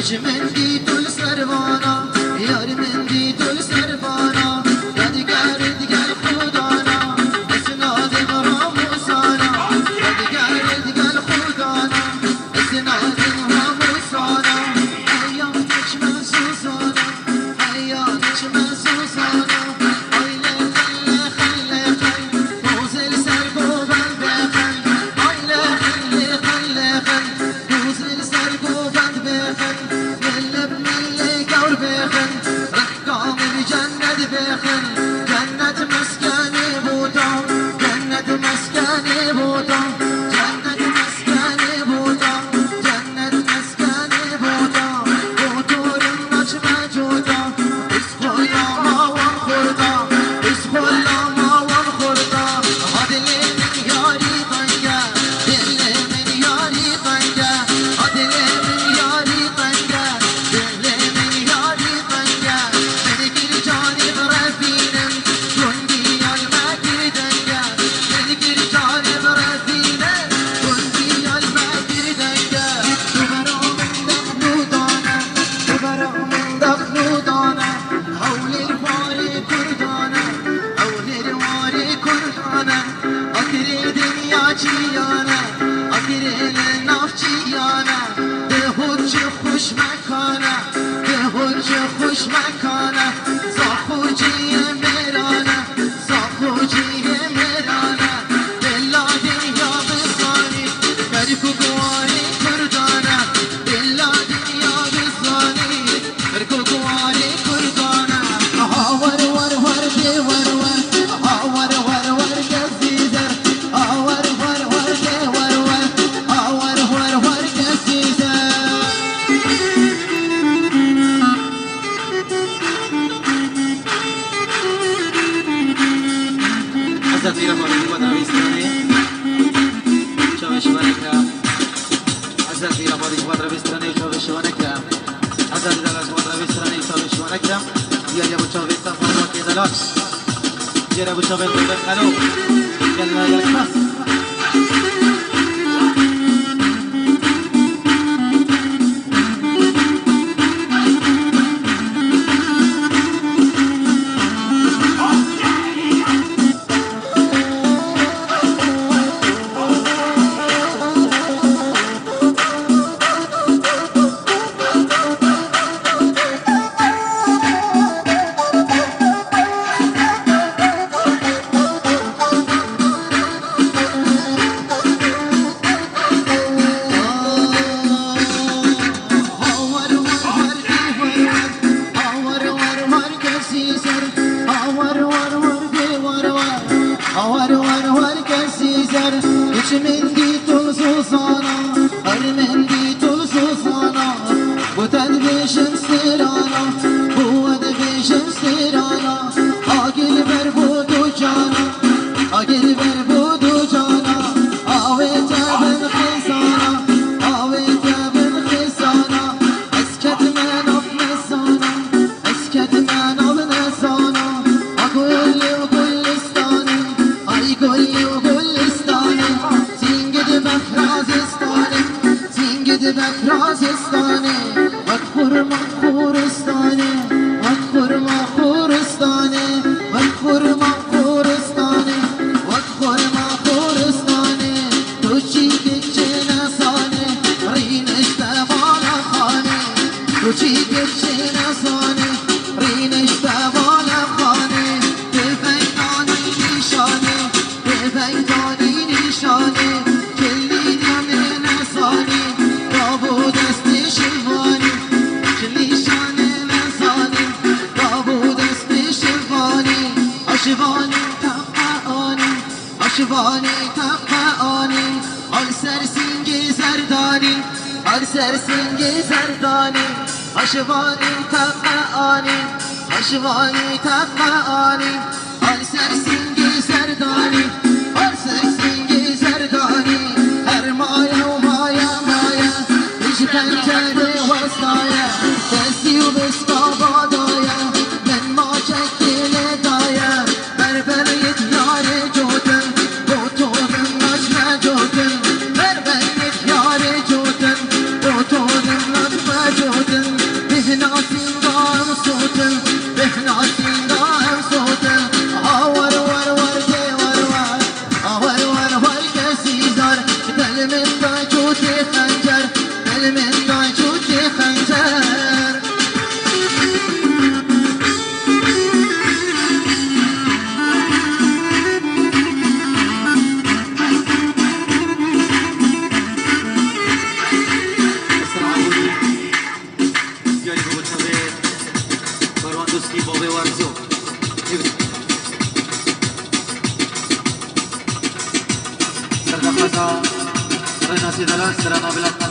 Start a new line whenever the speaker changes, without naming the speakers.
خوش من دی دل سروانا یار من دی دل سروانا یادگار دیگر خدانا اسناد مراموسانا یادگار دیگر خدانا اسناد مراموسانا ایام چشم سوزانا ایام چشم سوزانا خوش مکانه ساخوجی مرانه ساخوجی مرانه بلا دنیا بزانی برکو گواری کردانه بلا دنیا بزانی برکو گواری کردانه آها ور ور ور دی ور ور آها ور ور ور کسی در آها ور ور ور دی ور ور آها ور ور ور کسی در زیرا باری کودرویستانی چاوشوانه کرد از زیرا باری کودرویستانی چاوشوانه کرد از زیرا کودرویستانی چاوشوانه کرد یا بچاویستان فرما که دلاش جرا بچاویستان بخلو گلنا یکمس من دی تو سوزانا هر من دی تو سوزانا بودن بیشم سرانا بود بیشم سرانا آگل بر بودو جانا آگل بر بودو جانا آوه تبن خیزانا آوه تبن خیزانا اسکت من آب نزانا اسکت من آب نزانا آگولی و گلستانی آی گلی و گلستانی بفرازستانه مخور مخورستانه مخور مخورستانه مخور مخورستانه مخور مخورستانه تو چی که چه نسانه رینش بالا خانه تو چی که چه نسانه رینش بالا خانه به بیدانی نشانه به بیدانی نشانه کلی دم نسانه آشوانی تقعانی آل سرسنگ زردانی آل سرسنگ زردانی آشوانی تقعانی آشوانی تقعانی آل سرسنگ زردانی آل سرسنگ زردانی هر مایا و مایا مایا ایش پنجره وستایا دستی و بستا بادایا من ما چکل دایا بربریت یار جوتن بوتونم نجم جوتن بربریت یار جوتن بوتونم نجم جوتن سيدة الأسرة ما بلاد